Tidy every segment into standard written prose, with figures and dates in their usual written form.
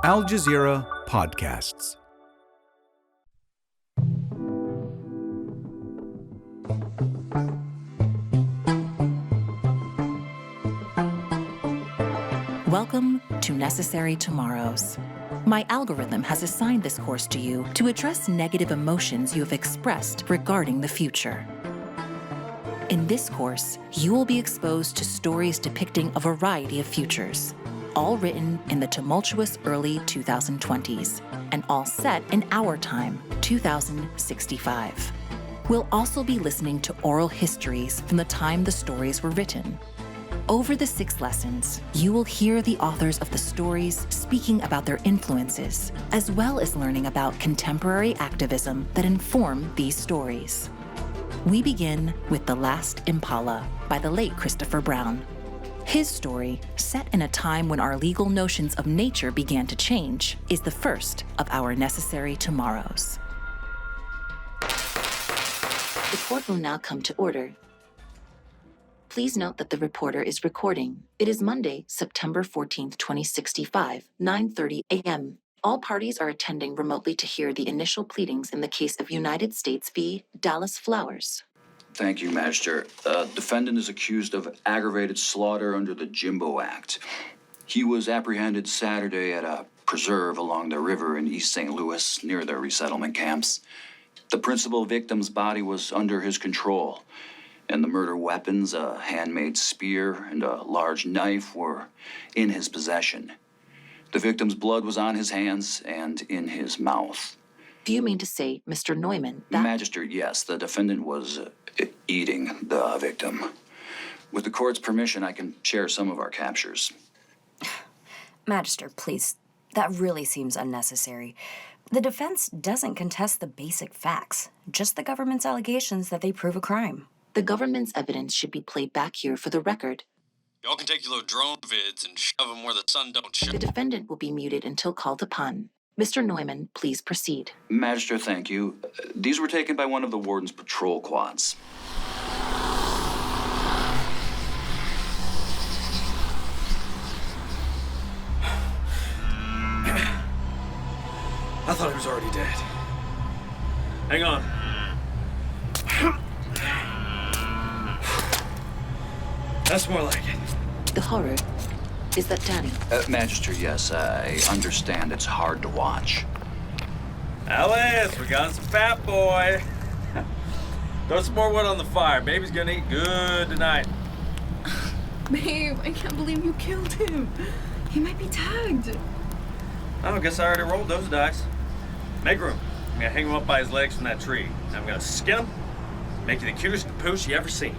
Al Jazeera Podcasts. Welcome to Necessary Tomorrows. My algorithm has assigned this course to you to address negative emotions you have expressed regarding the future. In this course, you will be exposed to stories depicting a variety of futures, all written in the tumultuous early 2020s, and all set in our time, 2065. We'll also be listening to oral histories from the time the stories were written. Over the 6 lessons, you will hear the authors of the stories speaking about their influences, as well as learning about contemporary activism that inform these stories. We begin with The Last Impala by the late Christopher Brown. His story, set in a time when our legal notions of nature began to change, is the first of our Necessary Tomorrows. The court will now come to order. Please note that the reporter is recording. It is Monday, September 14th, 2065, 9:30 a.m. All parties are attending remotely to hear the initial pleadings in the case of United States v. Dallas Flowers. Thank you, Magister. Defendant is accused of aggravated slaughter under the Jimbo Act. He was apprehended Saturday at a preserve along the river in East St. Louis near their resettlement camps. The principal victim's body was under his control, and the murder weapons, a handmade spear and a large knife, were in his possession. The victim's blood was on his hands and in his mouth. Do you mean to say, Mr. Neumann, that... Magister, yes, the defendant was eating the victim. With the court's permission, I can share some of our captures. Magister, please. That really seems unnecessary. The defense doesn't contest the basic facts, just the government's allegations that they prove a crime. The government's evidence should be played back here for the record. Y'all can take your little drone vids and shove them where the sun don't shine. The defendant will be muted until called upon. Mr. Neumann, please proceed. Magister, thank you. These were taken by one of the warden's patrol quads. I thought he was already dead. Hang on. That's more like it. The horror. Is that Danny? Magister, yes, I understand it's hard to watch. Alice, we got some fat boy. Throw some more wood on the fire. Baby's gonna eat good tonight. Babe, I can't believe you killed him. He might be tagged. Oh, I guess I already rolled those dice. Make room. I'm gonna hang him up by his legs from that tree. I'm gonna skin him, make you the cutest caboose you ever seen.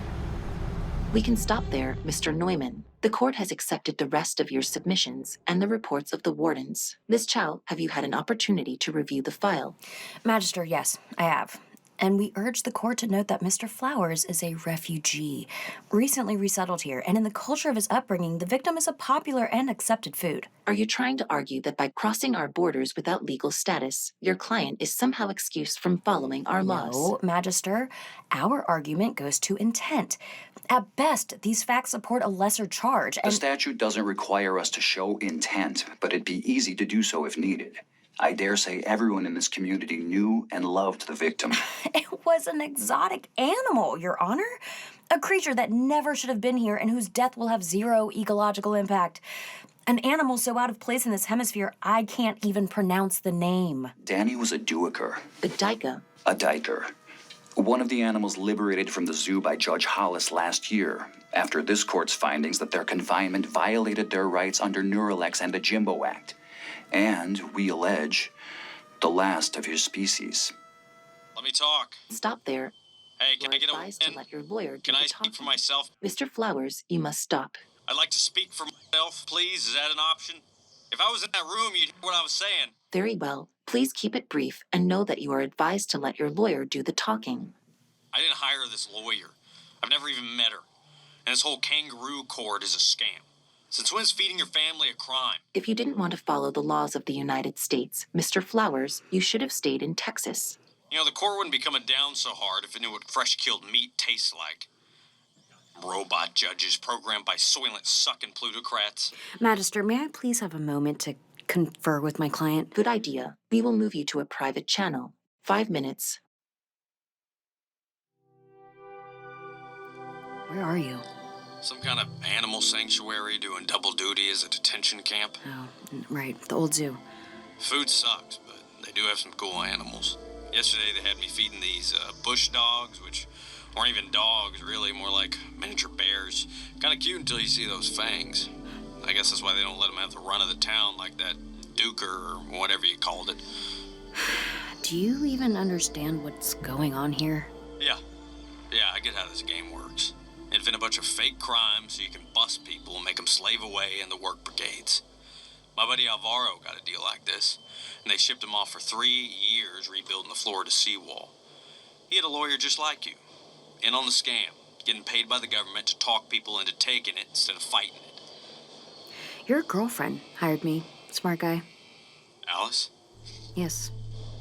We can stop there, Mr. Neumann. The court has accepted the rest of your submissions and the reports of the wardens. Ms. Chow, have you had an opportunity to review the file? Magister, yes, I have. And we urge the court to note that Mr. Flowers is a refugee, recently resettled here, and in the culture of his upbringing, the victim is a popular and accepted food. Are you trying to argue that by crossing our borders without legal status, your client is somehow excused from following our laws? No, Magister. Our argument goes to intent. At best, these facts support a lesser charge, and... The statute doesn't require us to show intent, but it'd be easy to do so if needed. I dare say everyone in this community knew and loved the victim. It was an exotic animal, Your Honor. A creature that never should have been here and whose death will have zero ecological impact. An animal so out of place in this hemisphere, I can't even pronounce the name. Danny was a duiker. A diker. A diker. One of the animals liberated from the zoo by Judge Hollis last year, after this court's findings that their confinement violated their rights under Neuralex and the Jimbo Act. And, we allege, the last of his species. Let me talk. Stop there. Hey, can I get a advised to let your lawyer do Can the I speak talking. for myself? Mr. Flowers, you must stop. I'd like to speak for myself, please. Is that an option? If I was in that room, you'd hear what I was saying. Very well. Please keep it brief and know that you are advised to let your lawyer do the talking. I didn't hire this lawyer. I've never even met her. And this whole kangaroo court is a scam. Since when's feeding your family a crime? If you didn't want to follow the laws of the United States, Mr. Flowers, you should have stayed in Texas. You know, the court wouldn't be coming down so hard if it knew what fresh-killed meat tastes like. Robot judges programmed by soylent sucking plutocrats. Magister, may I please have a moment to confer with my client. Good idea. We will move you to a private channel. 5 minutes. Where are you? Some kind of animal sanctuary doing double duty as a detention camp. Oh, right, the old zoo. Food sucks, but they do have some cool animals. Yesterday they had me feeding these bush dogs, which aren't even dogs, really, more like miniature bears. Kind of cute until you see those fangs. I guess that's why they don't let them have the run of the town like that duker or whatever you called it. Do you even understand what's going on here? Yeah, I get how this game works. Invent a bunch of fake crimes so you can bust people and make them slave away in the work brigades. My buddy Alvaro got a deal like this, and they shipped him off for 3 years rebuilding the Florida seawall. He had a lawyer just like you, in on the scam, getting paid by the government to talk people into taking it instead of fighting it. Your girlfriend hired me. Smart guy. Alice? Yes.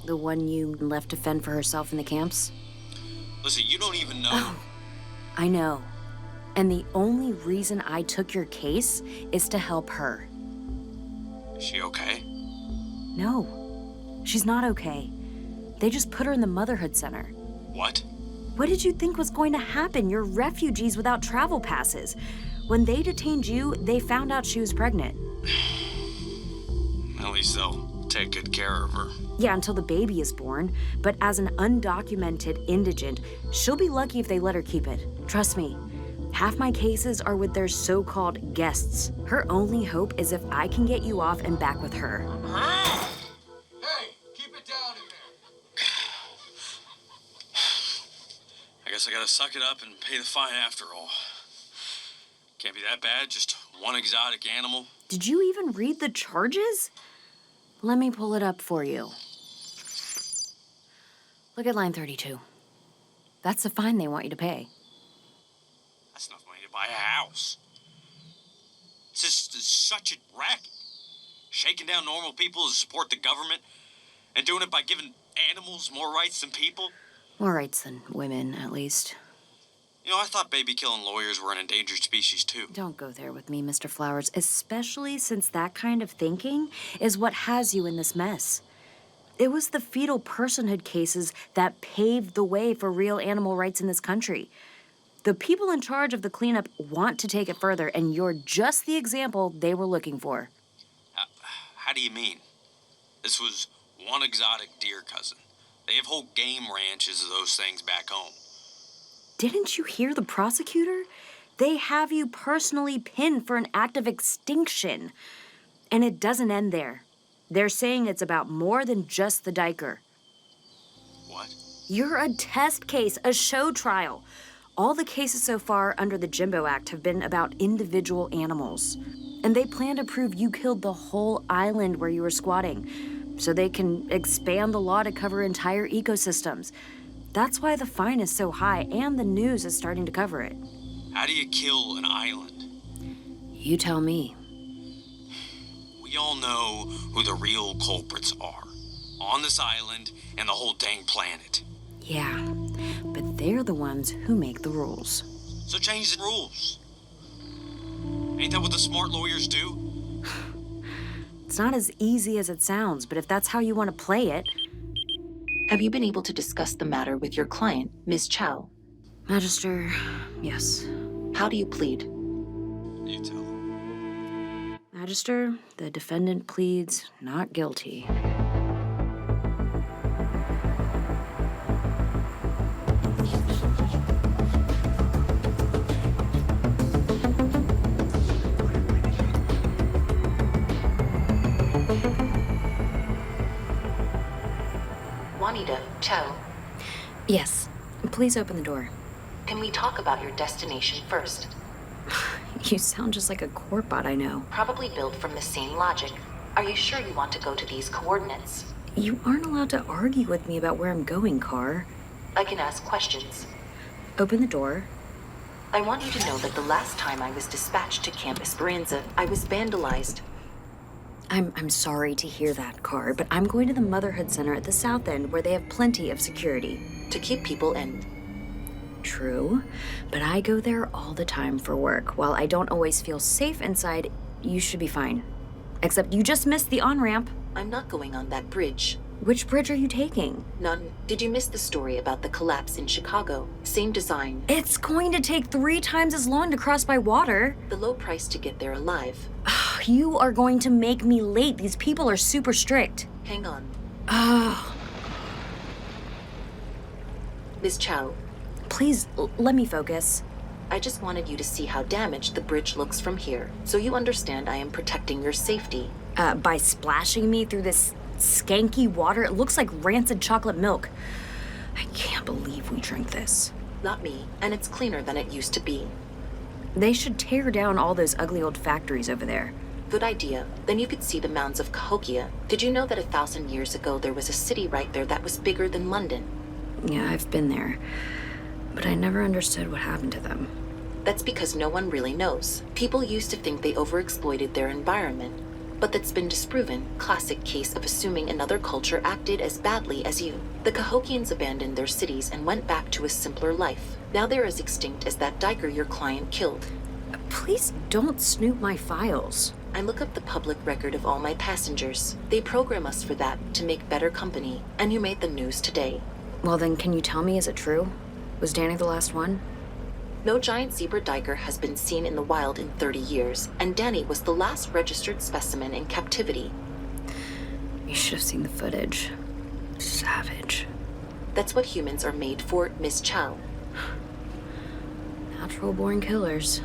The one you left to fend for herself in the camps? Listen, you don't even know... Oh, I know. And the only reason I took your case is to help her. Is she okay? No, she's not okay. They just put her in the motherhood center. What? What did you think was going to happen? You're refugees without travel passes. When they detained you, they found out she was pregnant. At least they'll take good care of her. Yeah, until the baby is born. But as an undocumented indigent, she'll be lucky if they let her keep it. Trust me. Half my cases are with their so-called guests. Her only hope is if I can get you off and back with her. Hey, keep it down in there. I guess I gotta suck it up and pay the fine after all. Can't be that bad, just one exotic animal. Did you even read the charges? Let me pull it up for you. Look at line 32. That's the fine they want you to pay. That's enough money to buy a house. It's just such a racket. Shaking down normal people to support the government and doing it by giving animals more rights than people. More rights than women, at least. You know, I thought baby-killing lawyers were an endangered species, too. Don't go there with me, Mr. Flowers, especially since that kind of thinking is what has you in this mess. It was the fetal personhood cases that paved the way for real animal rights in this country. The people in charge of the cleanup want to take it further, and you're just the example they were looking for. How do you mean? This was one exotic deer cousin. They have whole game ranches of those things back home. Didn't you hear the prosecutor? They have you personally pinned for an act of extinction. And it doesn't end there. They're saying it's about more than just the diker. What? You're a test case, a show trial. All the cases so far under the Jimbo Act have been about individual animals. And they plan to prove you killed the whole island where you were squatting, so they can expand the law to cover entire ecosystems. That's why the fine is so high, and the news is starting to cover it. How do you kill an island? You tell me. We all know who the real culprits are. On this island and the whole dang planet. Yeah, but they're the ones who make the rules. So change the rules. Ain't that what the smart lawyers do? It's not as easy as it sounds, but if that's how you want to play it... Have you been able to discuss the matter with your client, Ms. Chow? Magister, yes. How do you plead? You tell them. Magister, the defendant pleads not guilty. Wanida Chao, Yes, please open the door. can we talk about your destination first? You sound just like a court bot I know. Probably built from the same logic. Are you sure you want to go to these coordinates? You aren't allowed to argue with me about where I'm going, Carr. I can ask questions. Open the door. I want you to know that the last time I was dispatched to Camp Esperanza, I was vandalized. I'm sorry to hear that, Carr, but I'm going to the Motherhood Center at the South End where they have plenty of security. To keep people in. True, but I go there all the time for work. While I don't always feel safe inside, you should be fine. Except you just missed the on-ramp. I'm not going on that bridge. Which bridge are you taking? None. Did you miss the story about the collapse in Chicago? Same design. It's going to take 3 times as long to cross by water. The low price to get there alive. You are going to make me late. These people are super strict. Hang on. Oh. Ms. Chow, Please, let me focus. I just wanted you to see how damaged the bridge looks from here, so you understand I am protecting your safety. By splashing me through this skanky water, it looks like rancid chocolate milk. I can't believe we drank this. Not me, and it's cleaner than it used to be. They should tear down all those ugly old factories over there. Good idea. Then you could see the mounds of Cahokia. Did you know that 1,000 years ago there was a city right there that was bigger than London? Yeah, I've been there. But I never understood what happened to them. That's because no one really knows. People used to think they overexploited their environment. But that's been disproven. Classic case of assuming another culture acted as badly as you. The Cahokians abandoned their cities and went back to a simpler life. Now they're as extinct as that diker your client killed. Please don't snoop my files. I look up the public record of all my passengers. They program us for that, to make better company. And you made the news today. Well then, can you tell me, is it true? Was Danny the last one? No giant zebra diker has been seen in the wild in 30 years, and Danny was the last registered specimen in captivity. You should have seen the footage. Savage. That's what humans are made for, Miss Chow. Natural-born killers.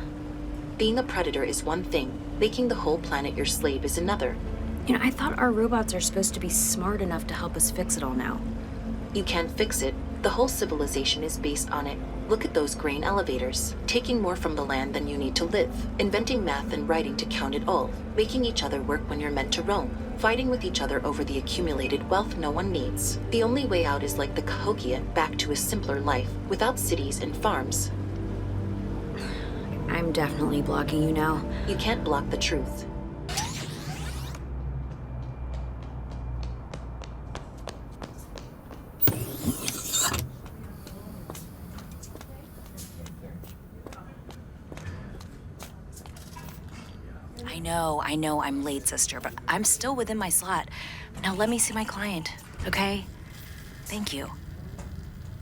Being a predator is one thing. Making the whole planet your slave is another. You know, I thought our robots are supposed to be smart enough to help us fix it all now. You can't fix it. The whole civilization is based on it. Look at those grain elevators. Taking more from the land than you need to live. Inventing math and writing to count it all. Making each other work when you're meant to roam. Fighting with each other over the accumulated wealth no one needs. The only way out is like the Cahokia, back to a simpler life, without cities and farms. I'm definitely blocking you now. You can't block the truth. I know I'm late, sister, but I'm still within my slot. Now let me see my client, okay? Thank you.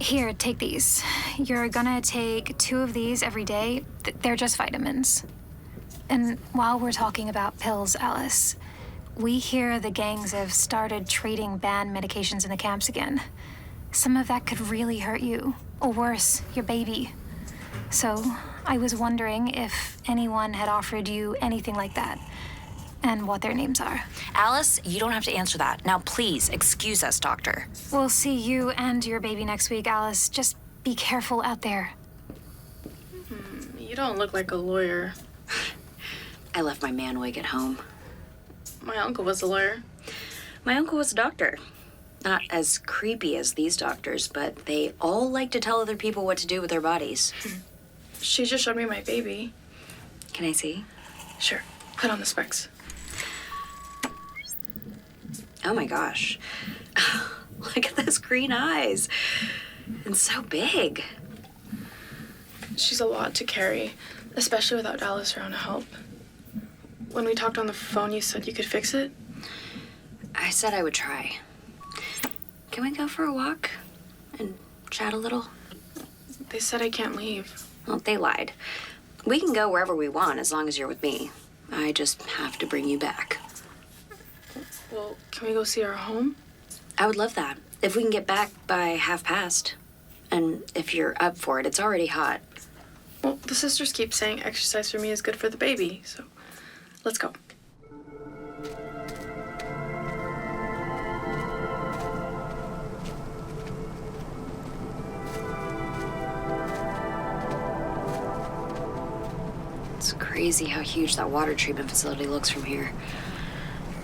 Here, take these. You're gonna take 2 of these every day. They're just vitamins. And while we're talking about pills, Alice, we hear the gangs have started trading banned medications in the camps again. Some of that could really hurt you, or worse, your baby. So I was wondering if anyone had offered you anything like that, and what their names are. Alice, you don't have to answer that. Now please, excuse us, doctor. We'll see you and your baby next week, Alice. Just be careful out there. You don't look like a lawyer. I left my man wig at home. My uncle was a lawyer. My uncle was a doctor. Not as creepy as these doctors, but they all like to tell other people what to do with their bodies. She just showed me my baby. Can I see? Sure. Put on the specs. Oh my gosh. Look at those green eyes. And so big. She's a lot to carry, especially without Dallas around to help. When we talked on the phone, you said you could fix it? I said I would try. Can we go for a walk and chat a little? They said I can't leave. Well, they lied. We can go wherever we want as long as you're with me. I just have to bring you back. Well, can we go see our home? I would love that. If we can get back by past. And if you're up for it, it's already hot. Well, the sisters keep saying exercise for me is good for the baby, so let's go. It's crazy how huge that water treatment facility looks from here.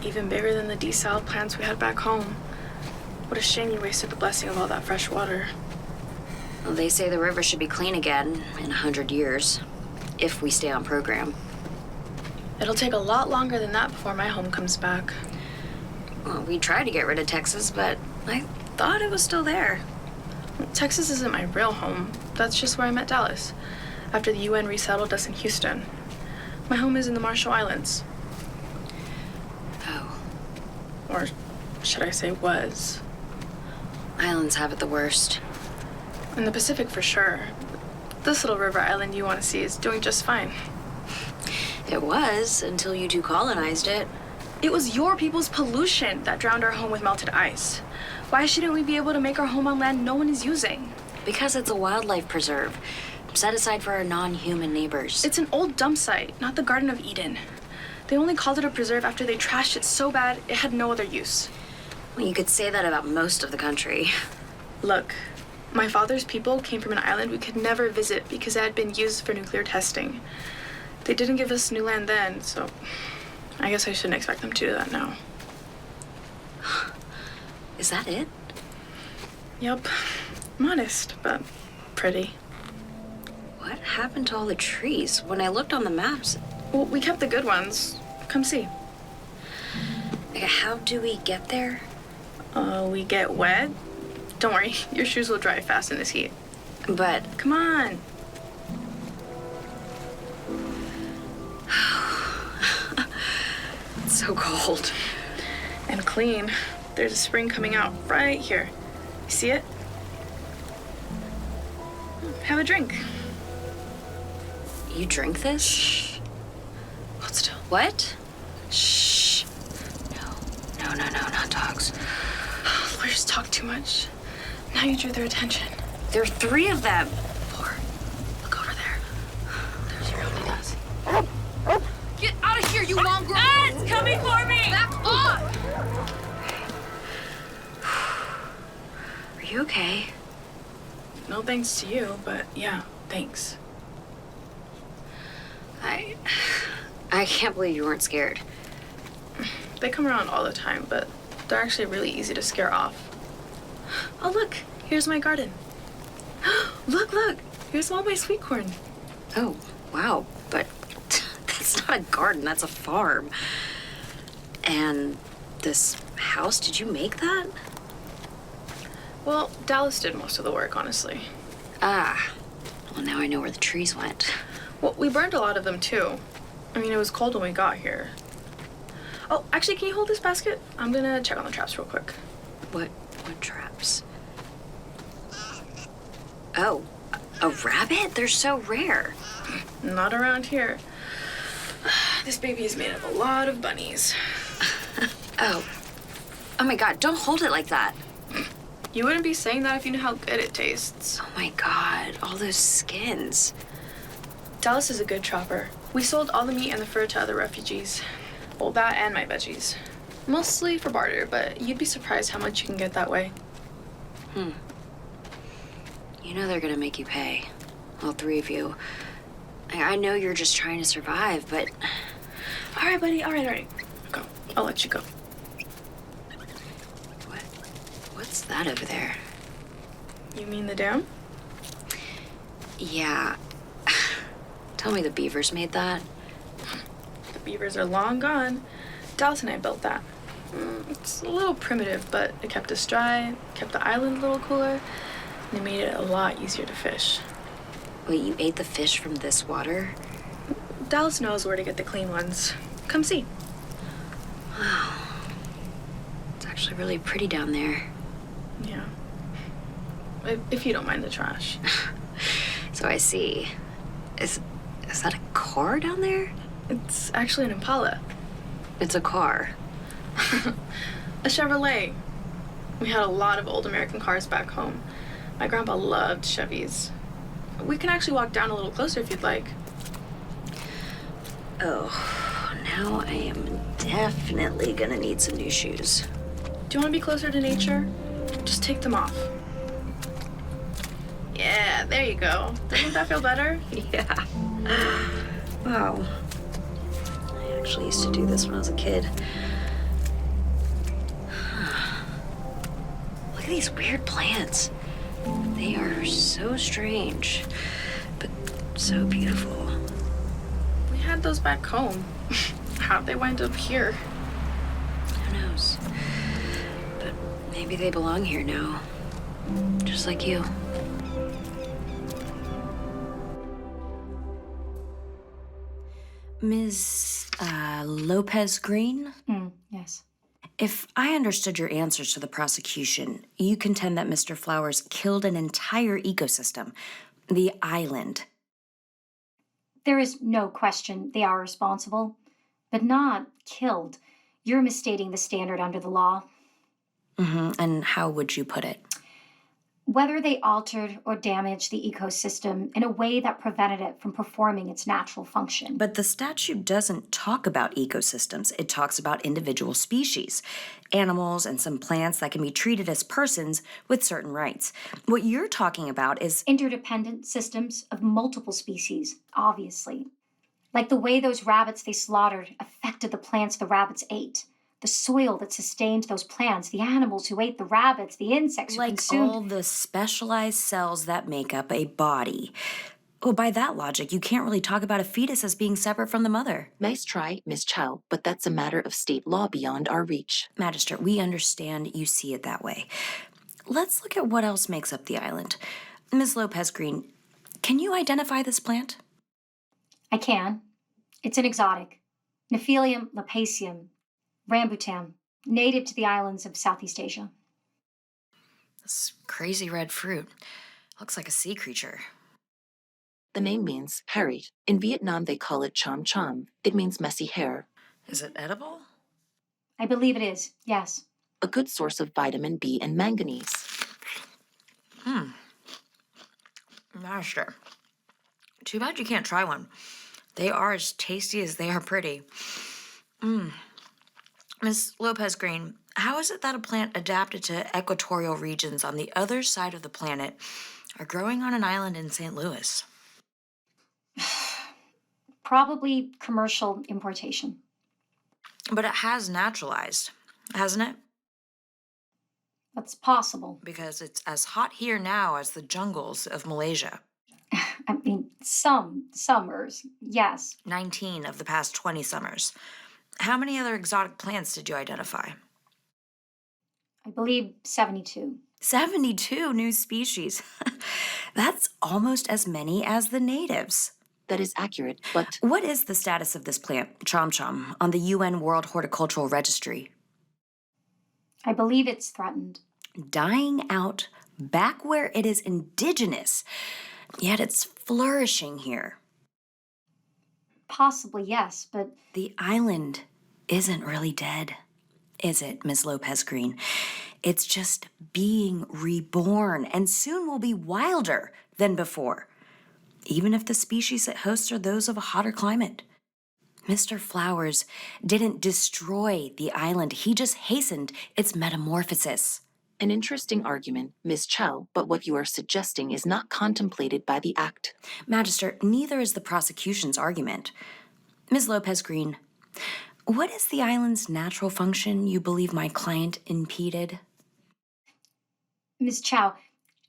Even bigger than the desal plants we had back home. What a shame you wasted the blessing of all that fresh water. Well, they say the river should be clean again in 100 years, if we stay on program. It'll take a lot longer than that before my home comes back. Well, we tried to get rid of Texas, but I thought it was still there. Texas isn't my real home. That's just where I met Dallas, after the UN resettled us in Houston. My home is in the Marshall Islands. should I say was. Islands have it the worst. In the Pacific, for sure. This little river island you want to see is doing just fine. It was, until you two colonized it. It was your people's pollution that drowned our home with melted ice. Why shouldn't we be able to make our home on land no one is using? Because it's a wildlife preserve, set aside for our non-human neighbors. It's an old dump site, not the Garden of Eden. They only called it a preserve after they trashed it so bad it had no other use. Well, you could say that about most of the country. Look, my father's people came from an island we could never visit because it had been used for nuclear testing. They didn't give us new land then, so I guess I shouldn't expect them to do that now. Is that it? Yep. Modest, but pretty. What happened to all the trees? When I looked on the maps... Well, we kept the good ones. Come see. How do we get there? We get wet. Don't worry, your shoes will dry fast in this heat. But... Come on. It's so cold. And clean. There's a spring coming out right here. You see it? Have a drink. You drink this? Shh. Hold still. What? Shh. No, not dogs. Lawyers talk too much. Now you drew their attention. There are 3 of them. 4. Look over there. There's your Wanidas. Get out of here, you mongrel! Ah, it's coming for me! Back off! Are you okay? No thanks to you, but yeah, thanks. I can't believe you weren't scared. They come around all the time, but they're actually really easy to scare off. Oh, look, here's my garden. Look, here's all my sweet corn. Oh, wow, but that's not a garden, that's a farm. And this house, did you make that? Well, Dallas did most of the work, honestly. Ah, well, now I know where the trees went. Well, we burned a lot of them, too. I mean, it was cold when we got here. Oh, actually, can you hold this basket? I'm gonna check on the traps real quick. What traps? Oh, a rabbit? They're so rare. Not around here. This baby is made of a lot of bunnies. Oh my God, don't hold it like that. You wouldn't be saying that if you knew how good it tastes. Oh my God, all those skins. Dallas is a good chopper. We sold all the meat and the fur to other refugees. Well, that and my veggies. Mostly for barter, but you'd be surprised how much you can get that way. You know they're gonna make you pay. All 3 of you. I know you're just trying to survive, but... All right, buddy, all right. Go. I'll let you go. What's that over there? You mean the dam? Yeah. Tell me the beavers made that. The beavers are long gone. Dallas and I built that. It's a little primitive, but it kept us dry, kept the island a little cooler, and it made it a lot easier to fish. Wait, you ate the fish from this water? Dallas knows where to get the clean ones. Come see. Wow. It's actually really pretty down there. Yeah. If you don't mind the trash. So I see. Is that a car down there? It's actually an Impala. It's a car. A Chevrolet. We had a lot of old American cars back home. My grandpa loved Chevys. We can actually walk down a little closer if you'd like. Oh, now I am definitely gonna need some new shoes. Do you want to be closer to nature? Just take them off. Yeah, there you go. Doesn't that feel better? Yeah. Wow. I actually used to do this when I was a kid. Look at these weird plants. They are so strange, but so beautiful. We had those back home. How'd they wind up here? Who knows? But maybe they belong here now. Just like you. Ms. Lopez Green? Yes. If I understood your answers to the prosecution, you contend that Mr. Flowers killed an entire ecosystem, the island. There is no question they are responsible, but not killed. You're misstating the standard under the law. And how would you put it? Whether they altered or damaged the ecosystem in a way that prevented it from performing its natural function. But the statute doesn't talk about ecosystems. It talks about individual species, animals, and some plants that can be treated as persons with certain rights. What you're talking about is interdependent systems of multiple species, obviously. Like the way those rabbits they slaughtered affected the plants the rabbits ate. The soil that sustained those plants, the animals who ate the rabbits, the insects who consumed... all the specialized cells that make up a body. Well, by that logic, you can't really talk about a fetus as being separate from the mother. Nice try, Miss Chow, but that's a matter of state law beyond our reach. Magister, we understand you see it that way. Let's look at what else makes up the island. Ms. Lopez Green, can you identify this plant? I can. It's an exotic. Nephelium lapacium. Rambutan, native to the islands of Southeast Asia. This crazy red fruit. Looks like a sea creature. The name means hairy. In Vietnam, they call it chom chom. It means messy hair. Is it edible? I believe it is, yes. A good source of vitamin B and manganese. Master. Too bad you can't try one. They are as tasty as they are pretty. Miss Lopez Green, how is it that a plant adapted to equatorial regions on the other side of the planet are growing on an island in St. Louis? Probably commercial importation. But it has naturalized, hasn't it? That's possible. Because it's as hot here now as the jungles of Malaysia. I mean, some summers, yes. 19 of the past 20 summers. How many other exotic plants did you identify? I believe 72. 72 new species. That's almost as many as the natives. That is accurate, but... What is the status of this plant, chom chom, on the UN World Horticultural Registry? I believe it's threatened. Dying out back where it is indigenous, yet it's flourishing here. Possibly, yes, but... The island isn't really dead, is it, Ms. Lopez Green? It's just being reborn, and soon will be wilder than before, even if the species it hosts are those of a hotter climate. Mr. Flowers didn't destroy the island, he just hastened its metamorphosis. An interesting argument, Miss Chow, but what you are suggesting is not contemplated by the Act. Magister, neither is the prosecution's argument. Ms. Lopez Green, what is the island's natural function you believe my client impeded? Ms. Chow,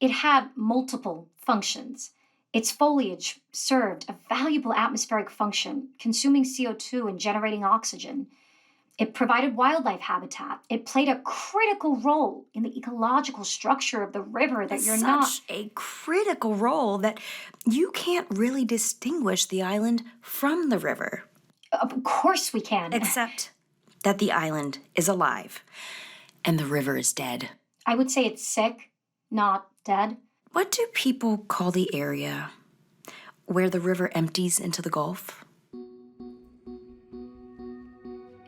it had multiple functions. Its foliage served a valuable atmospheric function, consuming CO2 and generating oxygen. It provided wildlife habitat. It played a critical role in the ecological structure of the river that you're not... Such a critical role that you can't really distinguish the island from the river. Of course we can. Except that the island is alive and the river is dead. I would say it's sick, not dead. What do people call the area where the river empties into the Gulf?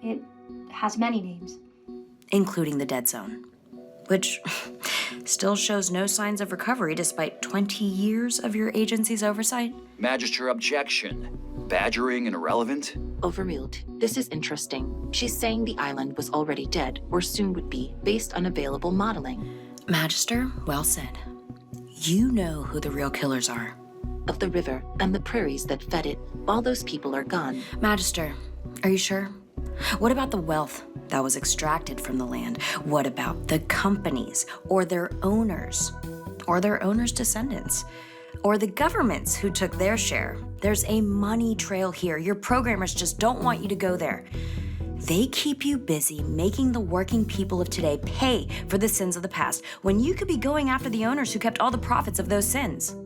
It has many names. Including the dead zone, which still shows no signs of recovery despite 20 years of your agency's oversight. Magister objection. Badgering and irrelevant? Overruled. This is interesting. She's saying the island was already dead, or soon would be, based on available modeling. Magister, well said. You know who the real killers are. Of the river and the prairies that fed it, all those people are gone. Magister, are you sure? What about the wealth that was extracted from the land? What about the companies or their owners or their owners' descendants or the governments who took their share? There's a money trail here. Your programmers just don't want you to go there. They keep you busy making the working people of today pay for the sins of the past when you could be going after the owners who kept all the profits of those sins.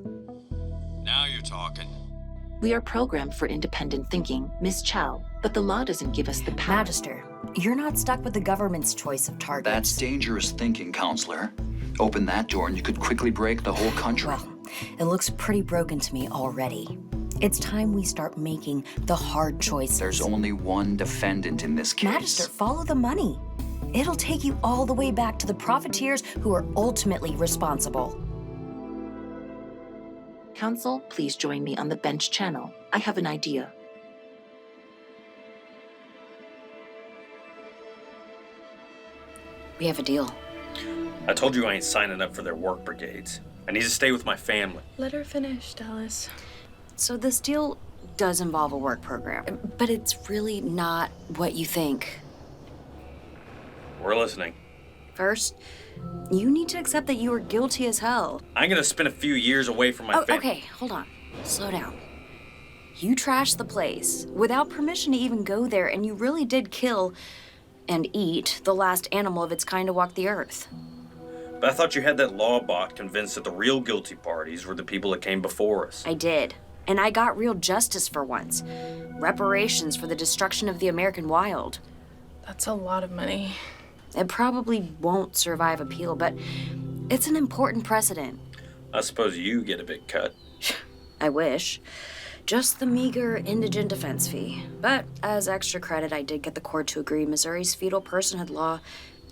Now you're talking. We are programmed for independent thinking, Miss Chow, but the law doesn't give us the power. Magister, You're not stuck with the government's choice of targets. That's dangerous thinking, counselor. Open that door and you could quickly break the whole country. Well, it looks pretty broken to me already. It's time we start making the hard choices. There's only one defendant in this case. Magister, follow the money. It'll take you all the way back to the profiteers who are ultimately responsible. Council, please join me on the bench channel. I have an idea. We have a deal. I told you I ain't signing up for their work brigades. I need to stay with my family. Let her finish, Dallas. So this deal does involve a work program, but it's really not what you think. We're listening. First, you need to accept that you are guilty as hell. I'm gonna spend a few years away from my family. Okay, hold on. Slow down. You trashed the place without permission to even go there, and you really did kill and eat the last animal of its kind to walk the earth. But I thought you had that law bot convinced that the real guilty parties were the people that came before us. I did. And I got real justice for once. Reparations for the destruction of the American wild. That's a lot of money. It probably won't survive appeal, but it's an important precedent. I suppose you get a big cut. I wish. Just the meager indigent defense fee. But as extra credit, I did get the court to agree Missouri's fetal personhood law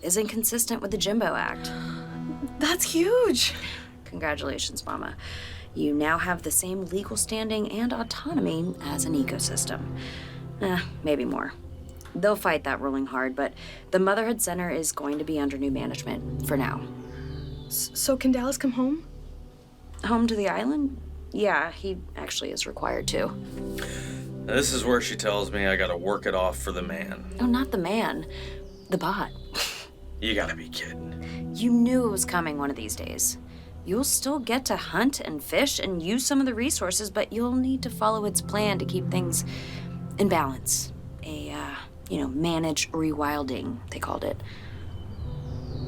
is inconsistent with the Jimbo Act. That's huge. Congratulations, Mama. You now have the same legal standing and autonomy as an ecosystem. Maybe more. They'll fight that ruling hard, but the Motherhood Center is going to be under new management for now. So can Dallas come home? Home to the island? Yeah, he actually is required to. This is where she tells me I gotta work it off for the man. No, not the man. The bot. You gotta be kidding. You knew it was coming one of these days. You'll still get to hunt and fish and use some of the resources, but you'll need to follow its plan to keep things in balance. Manage rewilding, they called it.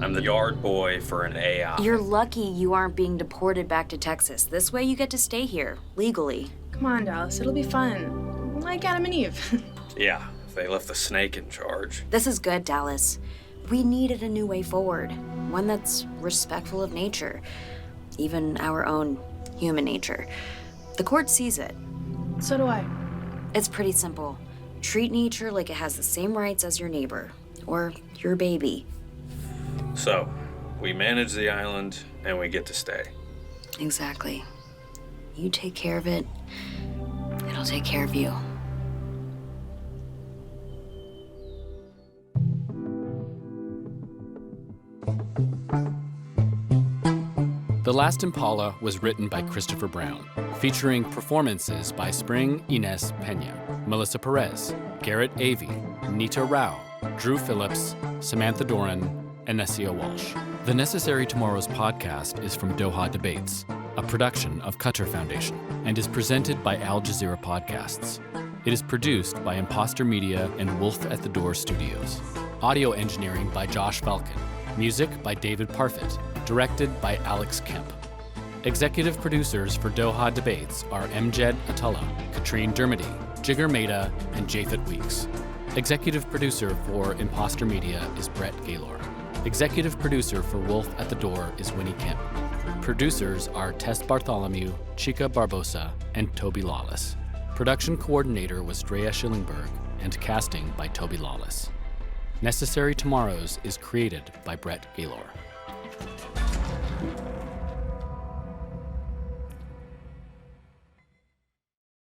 I'm the yard boy for an AI. You're lucky you aren't being deported back to Texas. This way you get to stay here, legally. Come on, Dallas, it'll be fun. Like Adam and Eve. Yeah, if they left the snake in charge. This is good, Dallas. We needed a new way forward. One that's respectful of nature. Even our own human nature. The court sees it. So do I. It's pretty simple. Treat nature like it has the same rights as your neighbor. Or your baby. So, we manage the island and we get to stay. Exactly. You take care of it, it'll take care of you. The Last Impala was written by Christopher Brown, featuring performances by Spring Inez Pena, Melissa Perez, Garrett Avey, Nita Rao, Drew Phillips, Samantha Doran, and Nessia Walsh. The Necessary Tomorrows podcast is from Doha Debates, a production of Qatar Foundation, and is presented by Jazeera Podcasts. It is produced by Imposter Media and Wolf at the Door Studios. Audio engineering by Josh Falcon. Music by David Parfit. Directed by Alex Kemp. Executive producers for Doha Debates are Mjed Atullah, Katrine Dermody, Jigger Mehta, and Japhet Weeks. Executive producer for Imposter Media is Brett Gaylor. Executive producer for Wolf at the Door is Winnie Kemp. Producers are Tess Bartholomew, Chica Barbosa, and Toby Lawless. Production coordinator was Drea Schillingberg, and casting by Toby Lawless. Necessary Tomorrows is created by Brett Gaylor.